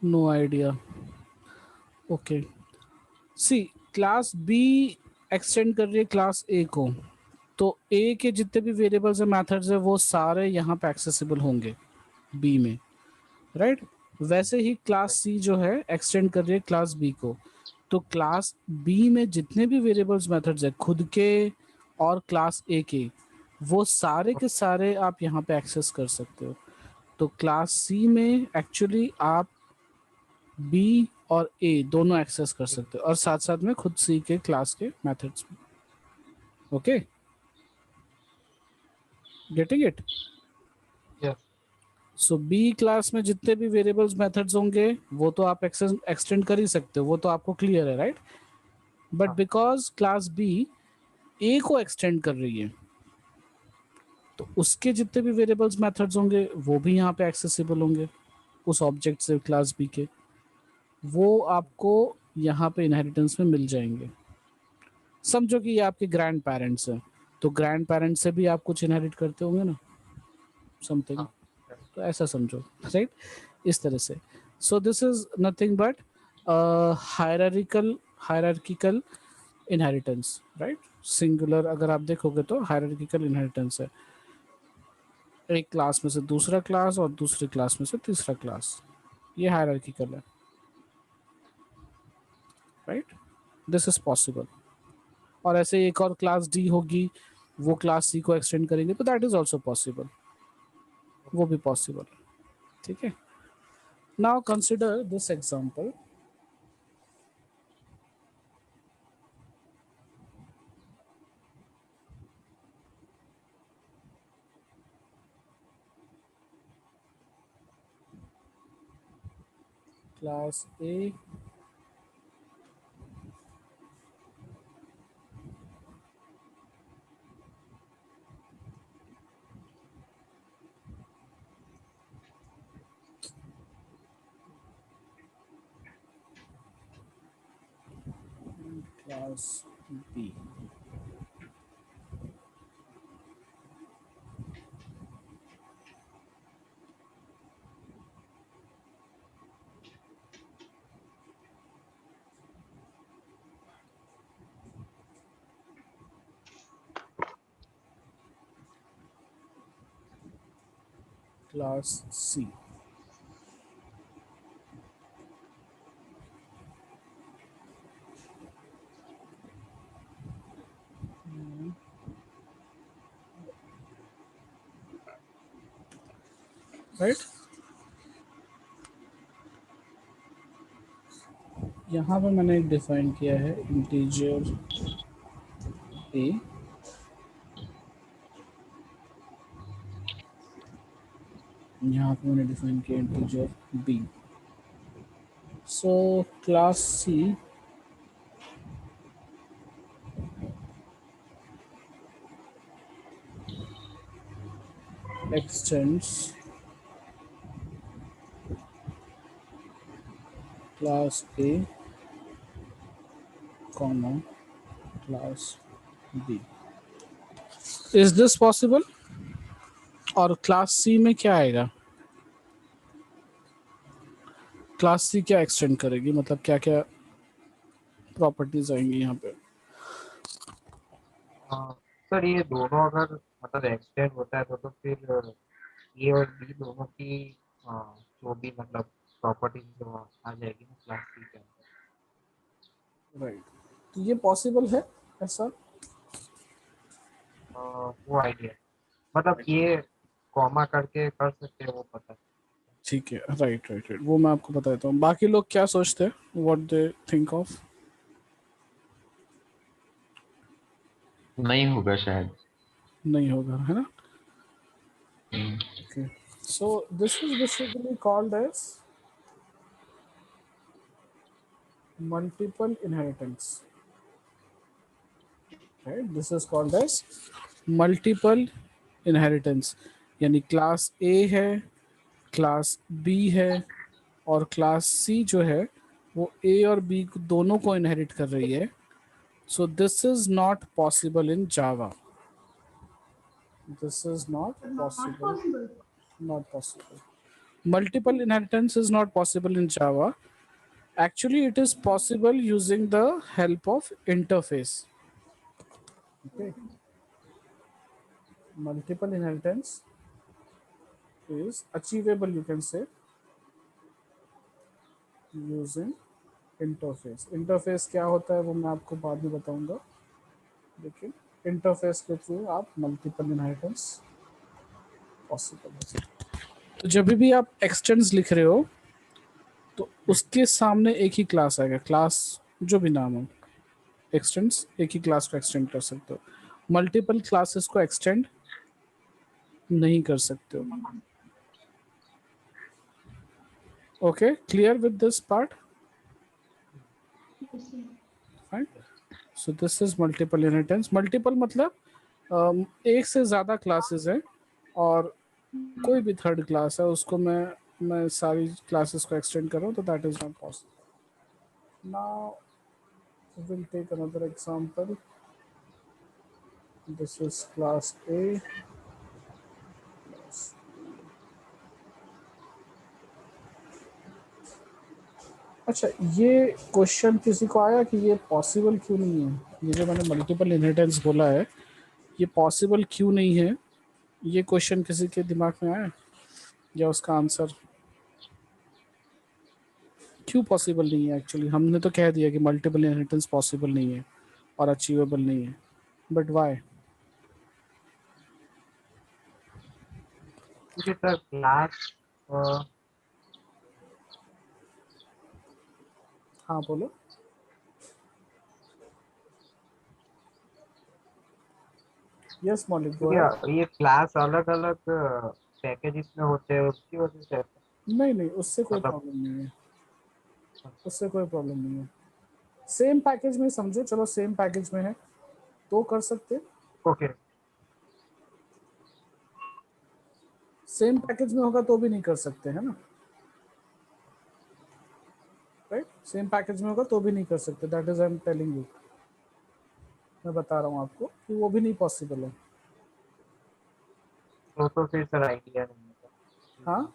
No idea. Okay, C class B extend कर रही है क्लास ए को, तो ए के जितने भी वेरिएबल्स और मेथड्स है वो सारे यहाँ पे एक्सेसिबल होंगे बी में, राइट। वैसे ही क्लास सी जो है एक्सटेंड कर रही है क्लास बी को, तो क्लास बी में जितने भी वेरिएबल्स मेथड्स है खुद के और क्लास ए के, वो सारे के सारे आप यहाँ पे एक्सेस कर सकते हो। तो क्लास सी में एक्चुअली आप बी और ए दोनों एक्सेस कर सकते हो, और साथ साथ में खुद सी के क्लास के मेथड्स में। Okay, getting it? Yes. So B class में जितने भी वेरिएबल्स मेथड्स होंगे वो तो आप एक्सटेंड कर ही सकते हो, वो तो आपको क्लियर है, राइट। बट हाँ। बिकॉज क्लास बी ए को एक्सटेंड कर रही है, तो उसके जितने भी वेरिएबल्स मेथड्स होंगे वो भी यहाँ पे एक्सेसिबल होंगे उस ऑब्जेक्ट से, क्लास बी के, वो आपको यहाँ पे इनहेरिटेंस में मिल जाएंगे। समझो कि ये आपके ग्रैंड पेरेंट्स हैं, तो ग्रैंड पेरेंट्स से भी आप कुछ इनहेरिट करते होंगे ना, समथिंग। हाँ। तो ऐसा समझो, राइट, इस तरह से। सो this is nothing but hierarchical inheritance, right. Singular अगर आप देखोगे तो हायरार्किकल इनहेरिटेंस है, एक क्लास में से दूसरा क्लास और दूसरे क्लास में से तीसरा क्लास, ये हायरार्किकल है, राइट। This is possible. और ऐसे एक और क्लास डी होगी, वो क्लास सी को एक्सटेंड करेंगे, तो दैट इज ऑल्सो पॉसिबल, वो भी पॉसिबल, ठीक है। Now consider this example. Class A class B, class C, right. यहाँ पे मैंने एक डिफाइन किया है इंटीजर ए, यहाँ पे मैंने डिफाइन किया integer B. So class C extends class A comma class B। Is this possible? और क्लास सी में क्या आएगा? क्लास सी क्या एक्सटेंड करेगी, मतलब क्या क्या प्रॉपर्टीज आएंगी यहाँ पे? सर ये दोनों अगर मतलब एक्सटेंड होता है तो फिर ए और बी दोनों की जो भी मतलब प्रॉपर्टीज जो आ जाएगी ना क्लास सी के अंदर। राइट, तो ये पॉसिबल है ऐसा? वो आइडिया मतलब ये कॉमा करके कर सकते हैं वो पता है। ठीक है, राइट राइट राइट, वो मैं आपको बता देता हूँ। बाकी लोग क्या सोचते हैं, व्हाट दे थिंक ऑफ? नहीं होगा शायद। नहीं होगा, है ना? Hmm, okay, so this is basically called as multiple inheritance, right. This is called as multiple inheritance, यानी क्लास ए है, क्लास बी है, और क्लास सी जो है वो ए और बी दोनों को इनहेरिट कर रही है। सो this is not possible in Java, This is not possible. Not possible. Multiple inheritance is not possible in Java. Actually, it is possible using the help of interface. Okay. Multiple inheritance is achievable, you can say, using interface. Interface क्या होता है वो मैं आपको बाद में बताऊंगा, लेकिन इंटरफेस के थ्रू आप मल्टीपल इनहेरिटेंस पॉसिबल है. तो जब भी आप एक्सटेंड्स लिख रहे हो तो उसके सामने एक ही क्लास आएगा, क्लास जो भी नाम हो. एक्सटेंड्स एक ही क्लास को एक्सटेंड कर सकते हो, मल्टीपल क्लासेस को एक्सटेंड नहीं कर सकते हो. Okay, clear with this part? Fine. So this is multiple inheritance. Multiple मतलब एक से ज़्यादा क्लासेस हैं और कोई भी थर्ड क्लास है उसको मैं सारी क्लासेस को एक्सटेंड कर रहा हूँ, तो that is not possible. Now will take another example. This is class A. अच्छा, ये क्वेश्चन किसी को आया कि ये पॉसिबल क्यों नहीं है? ये जो मैंने मल्टीपल इनहेरिटेंस बोला है, ये पॉसिबल क्यों नहीं है? ये क्वेश्चन किसी के दिमाग में आया या उसका आंसर? क्यों पॉसिबल नहीं है? एक्चुअली हमने तो कह दिया कि मल्टीपल इनहेरिटेंस पॉसिबल नहीं है और अचीवेबल नहीं है, बट व्हाई? क्योंकि सर क्लास हाँ बोलो. यस मौलिक, गो अहेड. क्योंकि ये क्लास अलग अलग पैकेजेस में होते हैं, उसकी वजह से नहीं नहीं, उससे कोई मतलब प्रॉब्लम नहीं है. उससे कोई प्रॉब्लम नहीं है. सेम पैकेज में समझो, चलो सेम पैकेज में है तो कर सकते. ओके. सेम पैकेज में होगा तो भी नहीं कर सकते, है ना? राइट. सेम पैकेज में होगा तो भी नहीं कर सकते. That is I am telling you. मैं बता रहा हूँ आपको कि वो भी नहीं पॉसिबल है. तो फिर सर आइडिया नहीं है. हाँ,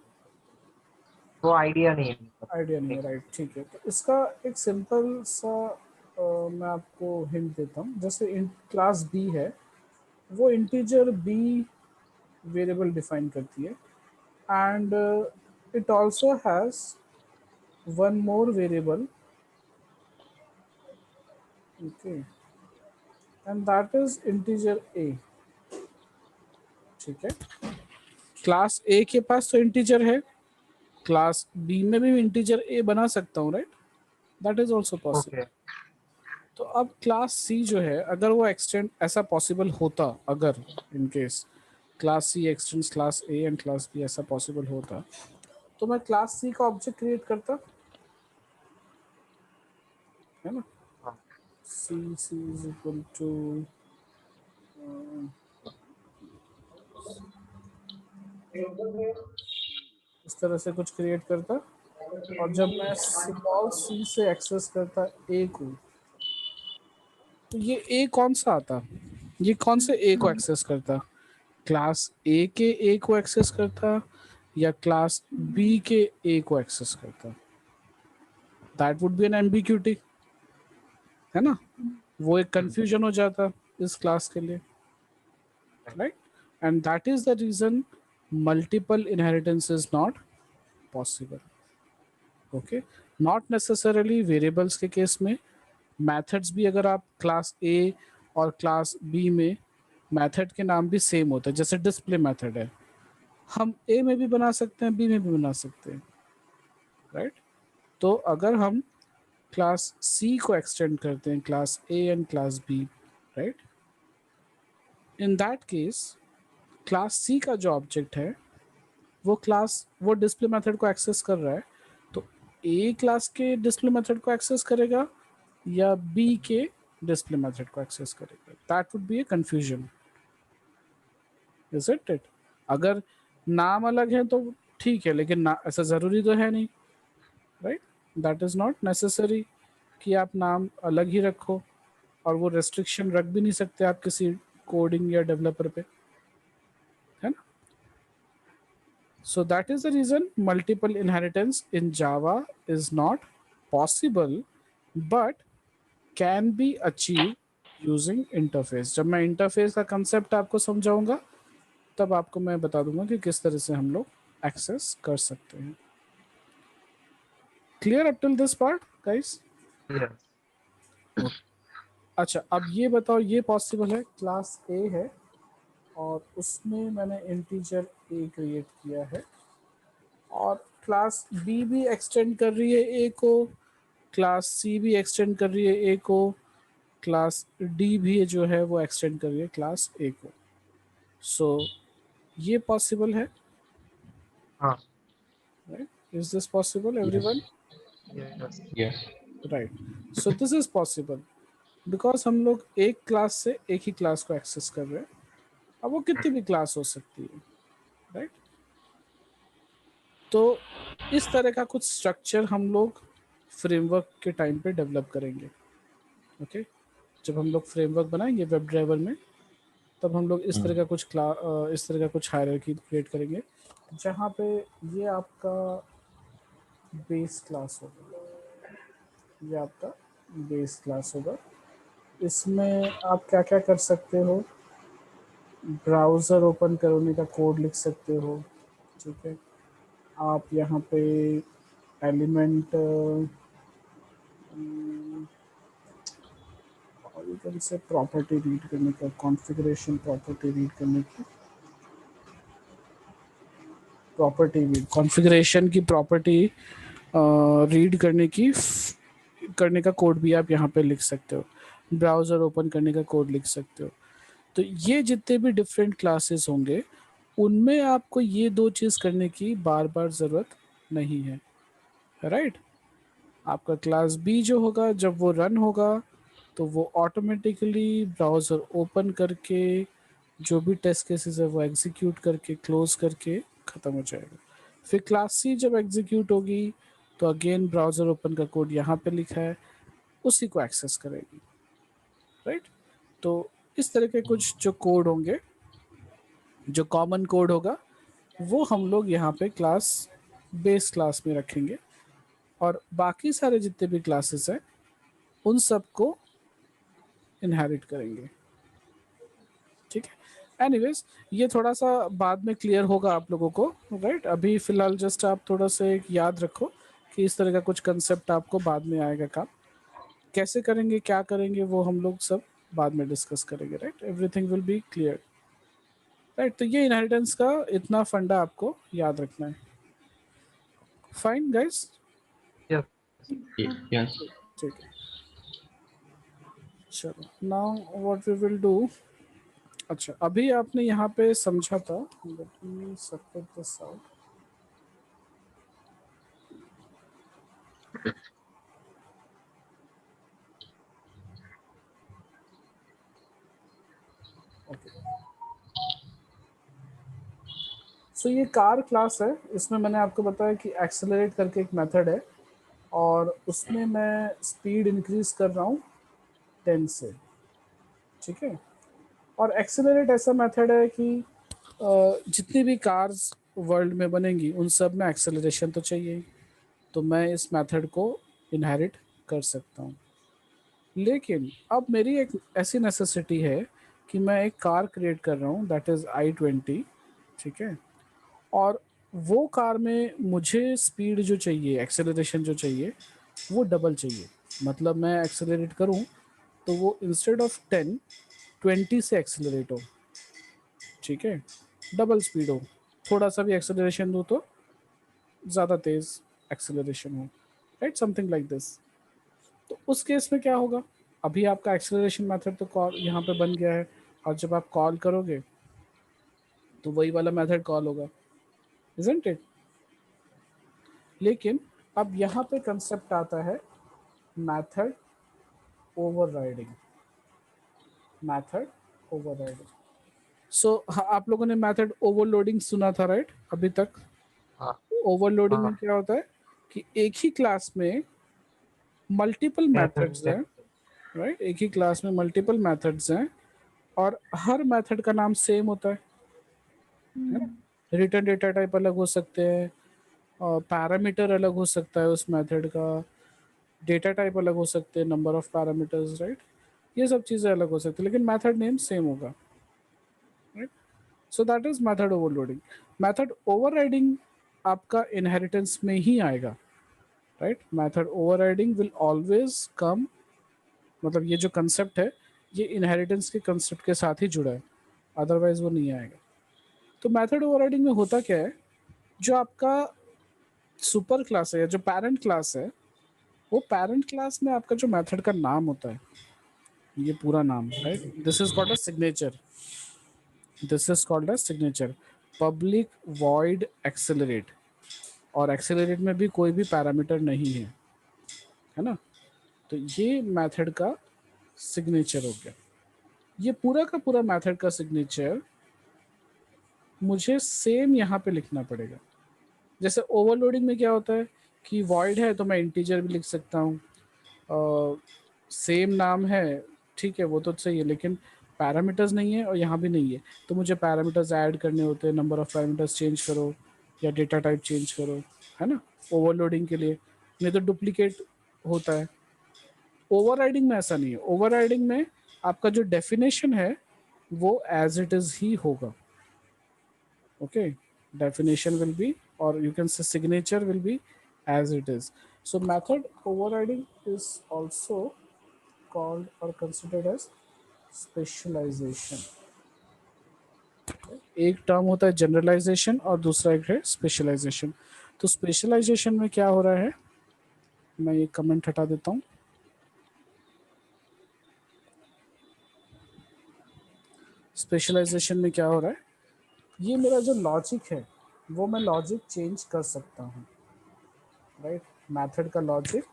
तो आइडिया नहीं है. आइडिया नहीं है. राइट, ठीक है. तो इसका एक सिंपल सा मैं आपको हिंट देता हूँ. जैसे क्लास बी है, वो इंटीजर बी वेरिएबल डिफाइन करती है, and it also has one more variable. Okay, and that is integer a. ठीक है. क्लास ए के पास तो इंटीजर है, क्लास बी में भी इंटीजर ए बना सकता हूँ, right? That is also possible. Okay. तो अब क्लास सी जो है, अगर वो एक्सटेंड ऐसा पॉसिबल होता, अगर in case class C extends class A and class B, ऐसा पॉसिबल होता, तो मैं क्लास सी का ऑब्जेक्ट क्रिएट करता, है ना? हाँ. सी इज इक्वल टू इस तरह से कुछ क्रिएट करता, और जब मैं स्मॉल सी से एक्सेस करता ए को, तो ये ए कौन सा आता? ये कौन से ए को एक्सेस करता? क्लास ए के ए को एक्सेस करता या क्लास बी के ए को एक्सेस करता? That would be an ambiguity, है ना? वो एक कंफ्यूजन हो जाता इस क्लास के लिए, right? And that is the reason multiple inheritance is not possible. Okay, not necessarily variables के केस में. मेथड्स भी अगर आप क्लास ए और क्लास बी में, मेथड के नाम भी सेम होते हैं. जैसे डिस्प्ले मेथड है, हम ए में भी बना सकते हैं, बी में भी बना सकते हैं, राइट? तो अगर हम क्लास सी को एक्सटेंड करते हैं class A and class B, right, in that case class C का जो ऑब्जेक्ट है वो डिस्प्ले मेथड को एक्सेस कर रहा है, तो ए क्लास के डिस्प्ले मेथड को एक्सेस करेगा या बी के डिस्प्ले मेथड को एक्सेस करेगा? That would B a confusion, is it? अगर नाम अलग है तो ठीक है, लेकिन ऐसा ज़रूरी तो है नहीं, right? That is not necessary कि आप नाम अलग ही रखो, और वो रेस्ट्रिक्शन रख भी नहीं सकते आप किसी कोडिंग या डेवलपर पे, So that is the reason multiple inheritance in Java is not possible, but can be achieved using interface. जब मैं इंटरफेस का कंसेप्ट आपको समझाऊंगा तब आपको मैं बता दूंगा कि किस तरह से हम लोग एक्सेस कर सकते हैं. Clear up till this part guys? Yes. अच्छा, अब ये बताओ, ये पॉसिबल है, क्लास ए है और उसमें मैंने इंटीजर ए क्रिएट किया है और क्लास बी भी एक्सटेंड कर रही है ए को, क्लास सी भी एक्सटेंड कर रही है ए को, क्लास डी भी जो है वो एक्सटेंड कर रही है क्लास ए को. सो ये पॉसिबल है, हाँ. Right? Is this possible Yes. Everyone? Yes. Yes. Right. So this is possible because हम लोग एक क्लास से एक ही क्लास को एक्सेस कर रहे हैं. अब वो कितनी भी क्लास हो सकती है, राइट? तो इस तरह का कुछ स्ट्रक्चर हम लोग फ्रेमवर्क के टाइम पे डेवलप करेंगे. ओके, जब हम लोग फ्रेमवर्क बनाएंगे वेब ड्राइवर में तब हम लोग इस तरह का कुछ इस तरह का कुछ हायरार्की क्रिएट करेंगे जहाँ पे ये आपका बेस क्लास होगा, ये आपका बेस क्लास होगा. इसमें आप क्या क्या कर सकते हो, ब्राउज़र ओपन करने का कोड लिख सकते हो, ठीक है? आप यहाँ पे एलिमेंट और इधर से प्रॉपर्टी रीड करने का, कॉन्फ़िगरेशन प्रॉपर्टी रीड करने की, प्रॉपर्टी रीड कॉन्फ़िगरेशन की प्रॉपर्टी रीड करने का कोड भी आप यहाँ पे लिख सकते हो. ब्राउज़र ओपन करने का कोड लिख सकते हो. तो ये जितने भी डिफरेंट क्लासेस होंगे उनमें आपको ये दो चीज़ करने की बार बार ज़रूरत नहीं है, राइट? आपका क्लास बी जो होगा जब वो रन होगा तो वो ऑटोमेटिकली ब्राउज़र ओपन करके जो भी टेस्ट केसेस है वो एग्जीक्यूट करके क्लोज करके ख़त्म हो जाएगा. फिर क्लास सी जब एग्जीक्यूट होगी तो अगेन ब्राउज़र ओपन का कोड यहाँ पे लिखा है उसी को एक्सेस करेगी, राइट? तो इस तरह के कुछ जो कोड होंगे, जो कॉमन कोड होगा वो हम लोग यहाँ पे क्लास बेस क्लास में रखेंगे और बाकी सारे जितने भी क्लासेस हैं उन सबको इनहेरिट करेंगे, ठीक है? एनीवेज, ये थोड़ा सा बाद में क्लियर होगा आप लोगों को, राइट? अभी फिलहाल जस्ट आप थोड़ा सा एक याद रखो कि इस तरह का कुछ कंसेप्ट आपको बाद में आएगा. काम कैसे करेंगे, क्या करेंगे, वो हम लोग सब बाद में डिस्कस करेंगे, right? Everything will be clear, right? तो ये इनहेरिटेंस का इतना फंडा आपको याद रखना है. Fine guys? Yes. Yes. ठीक है, चलो. Now what we will do, अच्छा अभी आपने यहाँ पे समझा था, let me separate this out. Okay, so ये कार क्लास है. इसमें मैंने आपको बताया कि एक्सेलरेट करके एक मेथड है और उसमें मैं स्पीड इंक्रीज कर रहा हूँ 10 से, ठीक है? और एक्सेलरेट ऐसा मेथड है कि जितनी भी कार्स वर्ल्ड में बनेंगी उन सब में एक्सेलरेशन तो चाहिए ही. तो मैं इस मेथड को इनहेरिट कर सकता हूँ. लेकिन अब मेरी एक ऐसी नेसेसिटी है कि मैं एक कार क्रिएट कर रहा हूँ दैट इज़ i20, ठीक है? और वो कार में मुझे स्पीड जो चाहिए, एक्सेलरेशन जो चाहिए वो डबल चाहिए. मतलब मैं एक्सेलरेट करूँ तो वो इंस्टेड ऑफ 10 20 से एक्सेलरेट हो, ठीक है? डबल स्पीड हो, थोड़ा सा भी एक्सेलरेशन दो तो ज़्यादा तेज़ एक्सेलरेशन हो, राइट? Something like this. तो उस केस में क्या होगा, अभी आपका एक्सेलरेशन मेथड तो कॉल यहाँ पे बन गया है और जब आप कॉल करोगे तो वही वाला मेथड कॉल होगा, इजंट इट? लेकिन अब यहाँ पे कंसेप्ट आता है method overriding. Method overriding. So आप लोगों ने मेथड ओवरलोडिंग सुना था, राइट? अभी तक हाँ. ओवरलोडिंग में हाँ. क्या होता है कि एक ही क्लास में मल्टीपल Methods मेथड्स है. हैं, राइट? एक ही क्लास में मल्टीपल मेथड्स हैं और हर मेथड का नाम सेम होता है ना? रिटर्न डेटा टाइप अलग हो सकते हैं, और पैरामीटर अलग हो सकता है उस मेथड का, डेटा टाइप अलग हो सकते हैं, नंबर ऑफ पैरामीटर्स, राइट, ये सब चीज़ें अलग हो सकती है, लेकिन मेथड नेम सेम होगा, right. So that is method overloading. Method overriding आपका इनहेरिटेंस में ही आएगा, right. Method overriding will always come, मतलब ये जो कंसेप्ट है ये इनहेरिटेंस के कंसेप्ट के साथ ही जुड़ा है, अदरवाइज वो नहीं आएगा। तो मेथड ओवरराइडिंग में होता क्या है, जो आपका सुपर क्लास है या जो पेरेंट क्लास है, वो पेरेंट क्लास में आपका जो मेथड का नाम होता है, ये पूरा नाम, right, this is called a signature, this is called a signature, public void accelerate, और एक्सेलरेट में भी कोई भी पैरामीटर नहीं है ना। तो ये मेथड का सिग्नेचर हो गया। ये पूरा का पूरा मेथड का सिग्नेचर मुझे सेम यहाँ पे लिखना पड़ेगा। जैसे ओवरलोडिंग में क्या होता है कि वॉइड है तो मैं इंटीजर भी लिख सकता हूँ, सेम नाम है, ठीक है वो तो सही है, लेकिन पैरामीटर्स नहीं है और यहाँ भी नहीं है, तो मुझे पैरामीटर्स ऐड करने होते हैं, नंबर ऑफ पैरामीटर्स चेंज करो या डेटा टाइप चेंज करो, है ना, ओवरलोडिंग के लिए, नहीं तो डुप्लीकेट होता है। ओवरराइडिंग में ऐसा नहीं है, ओवरराइडिंग में आपका जो डेफिनेशन है वो एज इट इज ही होगा, okay, definition will be, or you can say signature will be as it is. So method overriding is also called or considered as specialization. एक टर्म होता है generalisation और दूसरा एक है स्पेशलाइजेशन। तो specialisation में क्या हो रहा है, मैं ये कमेंट हटा देता हूँ। स्पेशलाइजेशन में क्या हो रहा है, ये मेरा जो लॉजिक है वो मैं लॉजिक चेंज कर सकता हूँ, राइट, मेथड का लॉजिक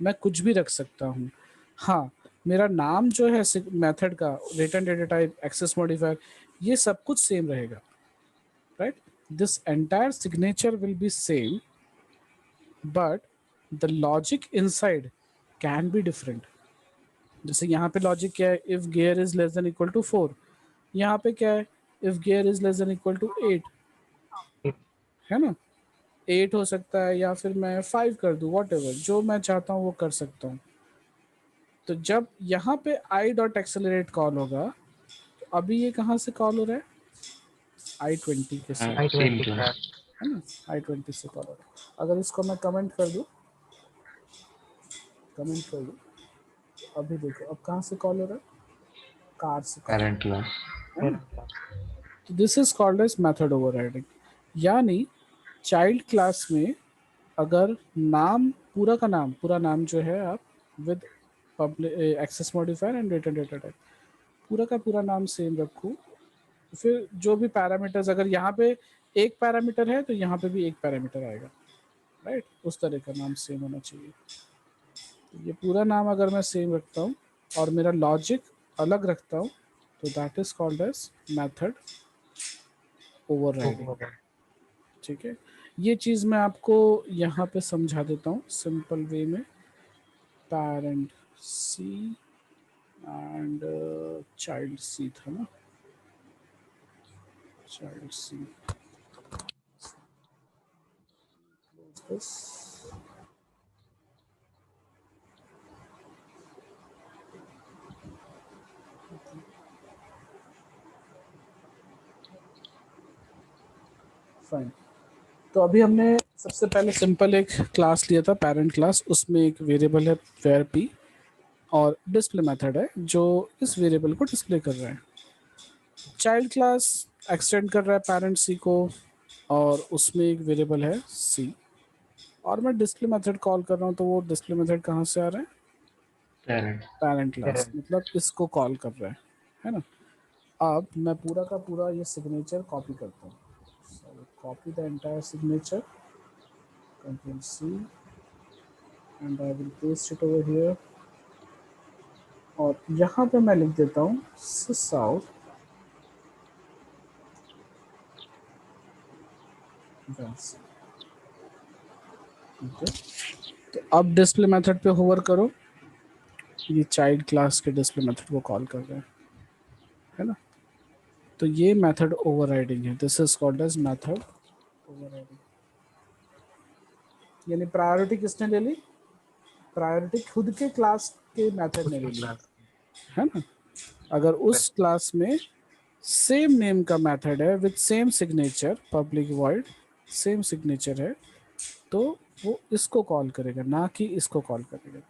मैं कुछ भी रख सकता हूँ। हाँ, मेरा नाम जो है मेथड का, return data type, access modifier, ये सब कुछ सेम रहेगा, right. This entire signature will be same, but the logic inside can be different. जैसे यहाँ पे लॉजिक क्या है, if gear is less than equal to 4, यहाँ पे क्या है, if gear is less than equal to 8, है ना, 8 हो सकता है या फिर मैं 5 कर दूँ, वॉट एवर, जो मैं चाहता हूँ वो कर सकता हूँ। तो जब यहाँ पे आई डॉट एक्सेलरेट कॉल होगा, तो अभी ये कहाँ से कॉल हो रहा है, i20 के से, सेम I-20 क्लास। है ना, i20 से कॉल हो रहा है। अगर इसको मैं कमेंट कर दूँ, कमेंट कर दूँ, अभी देखो अब कहाँ से कॉल हो रहा है, कार से कॉल, पेरेंट क्लास। है ना। तो this is called as method overriding. यानी चाइल्ड क्लास में अगर नाम, पूरा का नाम, पूरा नाम जो है आप with public access modifier and return data type, पूरा का पूरा नाम सेम रखूँ, फिर जो भी पैरामीटर्स, अगर यहाँ पे एक पैरामीटर है तो यहाँ पे भी एक पैरामीटर आएगा, राइट, उस तरह का नाम सेम होना चाहिए। तो ये पूरा नाम अगर मैं सेम रखता हूँ और मेरा लॉजिक अलग रखता हूँ, तो that is called as method overriding, ठीक है। ये चीज़ मैं आपको यहाँ पे समझा देता हूँ सिंपल वे में। पेरेंट सी एंड चाइल्ड सी था ना, चाइल्ड सी, फाइन। तो अभी हमने सबसे पहले सिंपल एक क्लास लिया था पेरेंट क्लास, उसमें एक वेरिएबल है वेर पी और डिस्प्ले मेथड है जो इस वेरिएबल को डिस्प्ले कर रहा है। चाइल्ड क्लास एक्सटेंड कर रहा है पेरेंट सी को और उसमें एक वेरिएबल है सी, और मैं डिस्प्ले मेथड कॉल कर रहा हूँ, तो वो डिस्प्ले मेथड कहाँ से आ रहा है, पेरेंट। पेरेंट क्लास, मतलब इसको कॉल कर रहा है ना। अब मैं पूरा का पूरा ये सिग्नेचर कॉपी करता हूँ, copy the entire signature, control C and I will paste it over here, और यहाँ पे मैं लिख देता हूँ sysout वैसे, ठीक है। तो अब डिस्प्ले मेथड पे होवर करो, ये चाइल्ड क्लास के डिस्प्ले मेथड को कॉल कर रहे हैं, है ना। तो ये मेथड ओवरराइडिंग है, this is called as method overriding यानी प्रायोरिटी किसने ले ली? प्रायोरिटी खुद के क्लास के मेथड ने ले ली, क्लास है ना। अगर उस क्लास में सेम नेम का मेथड है with same signature, public void same signature है, तो वो इसको कॉल करेगा, ना कि इसको कॉल करेगा।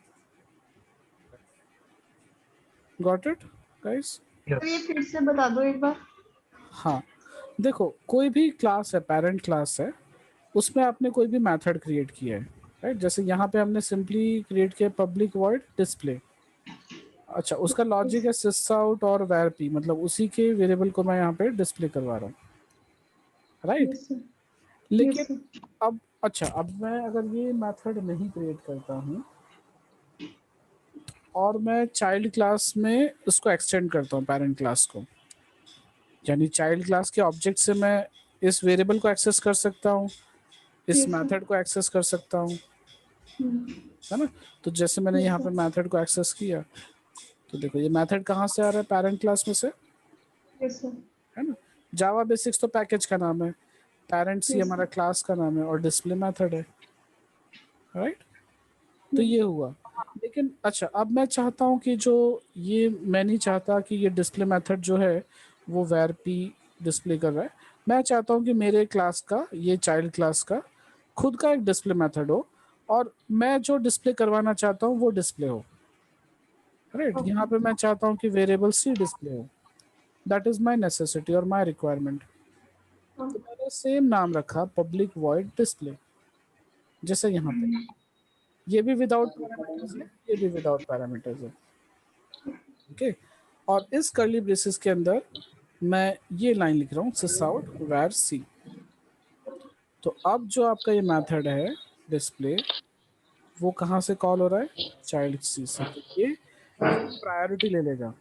Got it guys? तो ये फिर से बता दो एक बार। हाँ, देखो कोई भी क्लास है, पेरेंट क्लास है, उसमें आपने कोई भी मेथड क्रिएट किया है, राइट। जैसे यहाँ पे हमने सिंपली क्रिएट किया पब्लिक वॉइड डिस्प्ले। अच्छा, उसका लॉजिक है सिस आउट और var p, मतलब उसी के वेरिएबल को मैं यहाँ पे डिस्प्ले करवा रहा हूँ, राइट। यस सर, लेकिन यस सर। अब अच्छा, अब मैं अगर ये मेथड नहीं क्रिएट करता हूँ और मैं चाइल्ड क्लास में उसको एक्सटेंड करता हूँ पेरेंट क्लास को, यानी चाइल्ड क्लास के ऑब्जेक्ट से मैं इस वेरिएबल को एक्सेस कर सकता हूँ, इस Yes, sir. मेथड को एक्सेस कर सकता हूँ, है ना। तो जैसे मैंने Yes, यहाँ sir. पे मेथड को एक्सेस किया, तो देखो ये मेथड कहाँ से आ रहा है? पेरेंट क्लास में से, Yes, sir. है ना। जावा बेसिक्स तो पैकेज का नाम है, पेरेंट सी Yes, हमारा sir. क्लास का नाम है और डिस्प्ले मेथड है, राइट। तो Yes. ये हुआ। लेकिन अच्छा, अब मैं चाहता हूँ कि जो ये, मैं नहीं चाहता कि ये डिस्प्ले मेथड जो है वो var p डिस्प्ले कर रहा है। मैं चाहता हूँ कि मेरे क्लास का, ये चाइल्ड क्लास का खुद का एक डिस्प्ले मेथड हो, और मैं जो डिस्प्ले करवाना चाहता हूँ वो डिस्प्ले हो, राइट। Okay. यहाँ पे मैं चाहता हूँ कि वेरिएबल सी डिस्प्ले हो, दैट इज माई नेसेसिटी और माई रिक्वायरमेंट। तो मैंने सेम नाम रखा पब्लिक वॉइड डिस्प्ले, जैसे यहाँ पे ये भी विदाउट पैरामीटर्स है, ये भी विदाउट पैरामीटर्स है, ओके। और इस कर्ली ब्रेसेस के अंदर मैं ये लाइन लिख रहा हूँ सिस आउट var c। तो अब जो आपका ये मेथड है डिस्प्ले, वो कहाँ से कॉल हो रहा है? चाइल्ड सी से। तो ये प्रायोरिटी ले लेगा,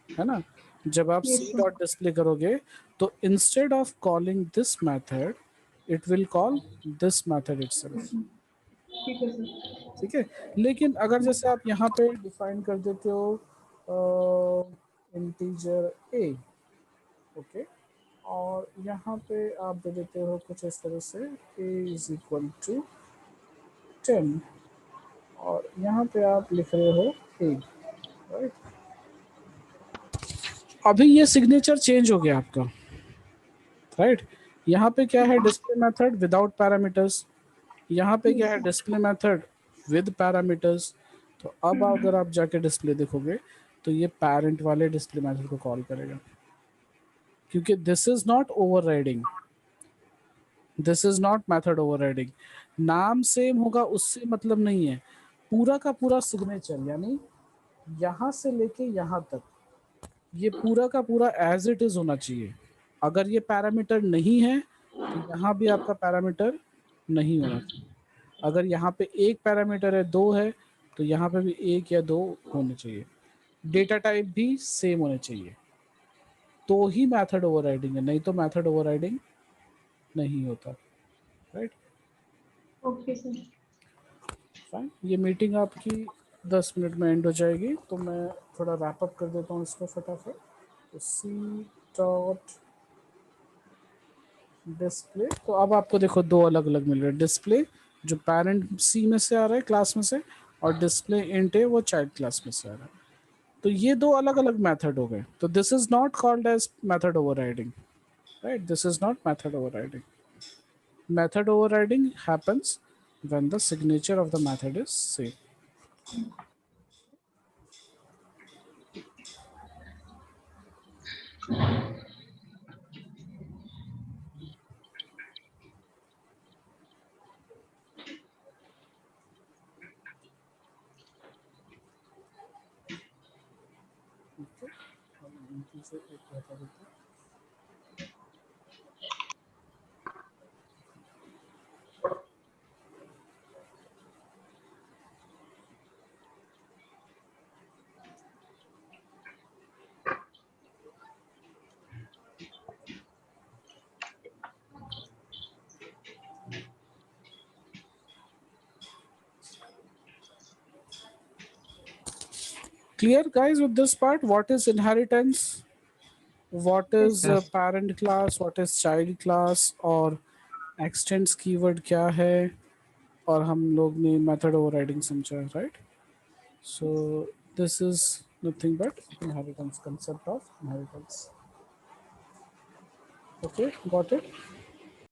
है ना। जब आप Yes, सी sir. डॉट डिस्प्ले करोगे तो instead of calling this method it will call this method itself, ठीक है सर। ठीक है। लेकिन अगर जैसे आप यहाँ पे डिफाइन कर देते हो इंटीजर a, ओके, और यहाँ पे आप दे देते हो कुछ इस तरह से a इज इक्वल टू 10, और यहाँ पे आप लिख रहे हो a, राइट। अभी ये सिग्नेचर चेंज हो गया आपका, राइट। यहाँ पे क्या है? डिस्प्ले मेथड विदाउट पैरामीटर्स, यहाँ पे क्या Yes, है? sir. Display method with parameters. तो अब अगर आप जाके डिस्प्ले देखोगे तो ये पेरेंट वाले डिस्प्ले मेथड को कॉल करेगा, क्योंकि this is not overriding, this is not method overriding. नाम सेम होगा उससे मतलब नहीं है, पूरा का पूरा सिग्नेचर, यानी यहाँ से लेके यहाँ तक ये पूरा का पूरा एज इट इज होना चाहिए। अगर ये पैरामीटर नहीं है तो यहाँ भी आपका पैरामीटर नहीं होना चाहिए। अगर यहाँ पे एक पैरामीटर है, दो है, तो यहाँ पे भी एक या दो होने चाहिए। डेटा टाइप भी सेम होने चाहिए, तो ही मेथड ओवरराइडिंग है, नहीं तो मेथड ओवरराइडिंग नहीं होता, राइट। Okay, sir. फाइन, ये मीटिंग आपकी 10 मिनट में एंड हो जाएगी, तो मैं थोड़ा रैप अप कर देता हूँ इसको फटाफट। तो सी डॉट डिस्प्ले, तो अब आपको देखो दो अलग अलग मिल रहे हैं, डिस्प्ले जो पेरेंट सी में से आ रहा है क्लास में से, और डिस्प्ले इंट है वो चाइल्ड क्लास में से आ रहा है। तो ये दो अलग अलग मेथड हो गए, तो this is not called as method overriding, right. This is not method overriding. Method overriding happens when the signature of the method is same. Okay. हम इनकी से एक हटा देते हैं। Clear guys with this part? What is inheritance? what is Yes. parent class, what is child class, और extends keyword क्या है, और हम लोग ने method overriding समझा, right? So this is nothing but inheritance, concept of inheritance. Okay, got it?